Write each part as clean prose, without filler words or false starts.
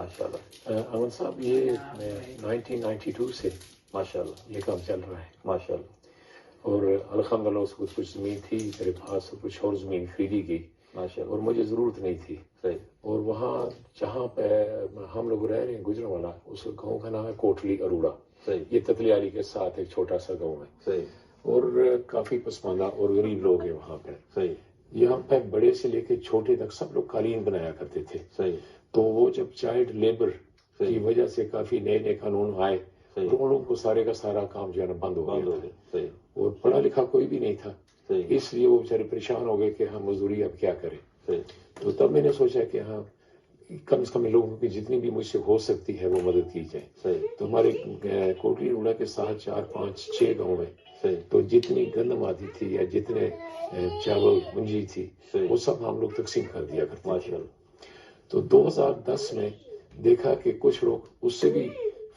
ماشاءاللہ۔ امن صاحب یہ 1992 سے ماشاءاللہ یہ کام چل رہا ہے ماشاءاللہ اور الحمدللہ اس کو کچھ زمین تھی میرے پاس، کچھ اور زمین خریدی گئی ماشاءاللہ اور مجھے ضرورت نہیں تھی۔ صحیح اور وہاں جہاں پہ ہم لوگ رہ رہے ہیں گجرانوالہ، اس گاؤں کا نام ہے کوٹلی اروڑا، صحیح یہ تتلیالی کے ساتھ ایک چھوٹا سا گاؤں ہے صحیح اور کافی پسماندہ اور غریب لوگ ہیں وہاں پہ۔ صحیح یہاں پہ بڑے سے لے کے چھوٹے تک سب لوگ قالین بنایا کرتے تھے۔ صحیح تو وہ جب چائلڈ لیبر کی صحیح وجہ سے کافی نئے نئے قانون آئے صحیح تو ان لوگوں کو سارے کا سارا کام جو ہے نا بند ہو بند گیا ہو تھا گئے۔ صحیح اور پڑھا لکھا کوئی بھی نہیں تھا، صحیح اس لیے وہ بیچارے پریشان ہو گئے کہ ہم مزدوری اب کیا کریں۔ صحیح تو تب میں نے سوچا کہ ہاں کم سے کم لوگوں کی جتنی بھی مجھ سے ہو سکتی ہے وہ مدد کی جائے۔ صحیح تو ہمارے کوٹلی اروڑا کے ساتھ 4 5 6 گاؤں میں صحیح تو جتنی گندم آتی تھی یا جتنے چاول منجی تھی صحیح وہ سب ہم لوگ تقسیم کر دیا کرتے تھے۔ ماشاءاللہ تو 2010 میں دیکھا کہ کچھ لوگ اس سے بھی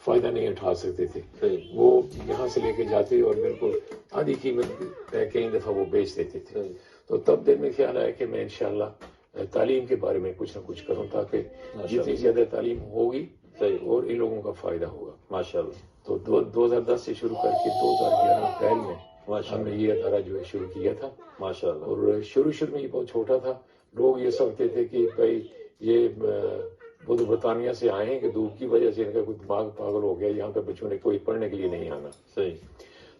فائدہ نہیں اٹھا سکتے تھے، صحیح وہ یہاں سے لے کے جاتے اور بالکل آدھی قیمت پہ کئی دفعہ وہ بیچ دیتے تھے۔ صحیح تو تب دل میں خیال آیا کہ میں انشاءاللہ تعلیم کے بارے میں کچھ نہ کچھ کروں تاکہ جتنی زیادہ تعلیم ہوگی صحیح اور ان لوگوں کا فائدہ ہوگا۔ ماشاءاللہ تو 2010 سے شروع کر کے 2011 اپریل میں ہم نے ماشاءاللہ یہ ادارہ جو ہے شروع کیا تھا ماشاءاللہ اور شروع میں یہ بہت چھوٹا تھا۔ لوگ یہ سمجھتے تھے کہ بھائی یہ بدھ برطانیہ سے آئے ہیں کہ دھوپ کی وجہ سے ان کا کوئی دماغ پاگل ہو گیا، یہاں پہ بچوں نے کوئی پڑھنے کے لیے نہیں آنا۔ صحیح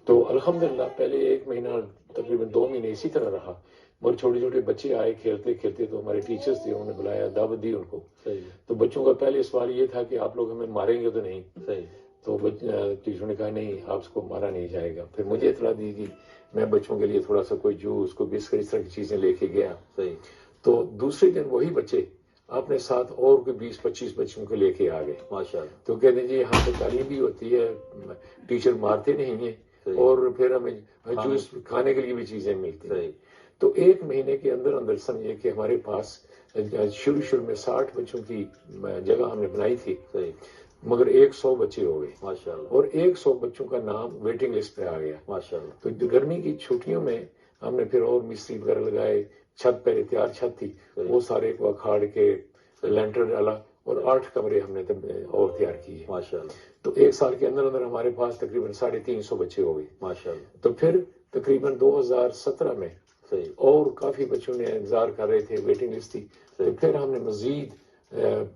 تو الحمدللہ پہلے 1 مہینہ تقریباً 2 مہینے اسی طرح رہا، اور چھوٹے چھوٹے بچے آئے کھیلتے کھیلتے، تو ہمارے ٹیچرز تھے، انہوں نے بلایا، دعوت دی ان کو۔ صحیح تو بچوں کا پہلے سوال یہ تھا کہ آپ لوگ ہمیں ماریں گے تو نہیں؟ صحیح تو ٹیچروں نے کہا نہیں، آپ اس کو مارا نہیں جائے گا۔ پھر مجھے اطلاع دی کہ میں بچوں کے لیے تھوڑا سا کوئی جوس کو بسکٹ اس طرح کی چیزیں لے کے گیا۔ صحیح تو دوسرے دن وہی بچے اپنے ساتھ اور کوئی 20 25 بچوں کو لے کے آ گئے۔ ماشاءاللہ تو کہتے ہیں جی یہاں پہ تعلیم بھی ہوتی ہے، ٹیچر مارتے نہیں ہیں صحیح اور پھر ہمیں جوس کھانے کے لیے بھی چیزیں ملتی ہیں۔ صحیح تو 1 مہینے کے اندر اندر سمجھے کہ ہمارے پاس شروع میں 60 بچوں کی جگہ ہم نے بنائی تھی، صحیح مگر 100 بچے ہو گئے ماشاءاللہ اور 100 بچوں کا نام ویٹنگ لسٹ پہ آ گیا۔ ماشاءاللہ تو گرمی کی چھٹیوں میں ہم نے پھر اور مستری وغیرہ لگائے، چھت پہلے تیار چھت تھی وہ سارے کو اکھاڑ کے لینٹر ڈالا اور 8 کمرے ہم نے اور تیار کیے۔ ماشاءاللہ تو 1 سال کے اندر اندر ہمارے پاس تقریباً 350 بچے ہو گئے۔ ماشاءاللہ تو پھر تقریباً 2017 میں صحیح اور کافی بچوں نے انتظار کر رہے تھے، ویٹنگ لسٹ تھی، تو پھر ہم نے مزید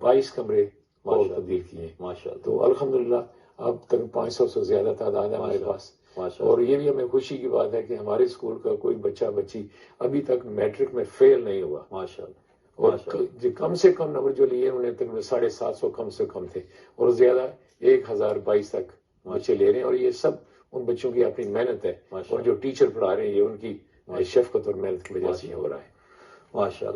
22 کمرے اور تبدیل کیے۔ ماشاءاللہ تو الحمدللہ اب تک 500 سے زیادہ تعداد ہے ہمارے پاس۔ ماشاءاللہ اور یہ بھی ہمیں خوشی کی بات ہے کہ ہمارے اسکول کا کوئی بچہ بچی ابھی تک میٹرک میں فیل نہیں ہوا، ماشاءاللہ اور جو کم سے کم نمبر جو لیے انہوں نے تقریباً 750 کم سے کم تھے، اور زیادہ 1022 تک بچے لے رہے ہیں، اور یہ سب ان بچوں کی اپنی محنت ہے، اور جو ٹیچر پڑھا رہے ہیں یہ ان کی شفقت اور محنت کی وجہ سے ہو رہا ہے۔ ماشاءاللہ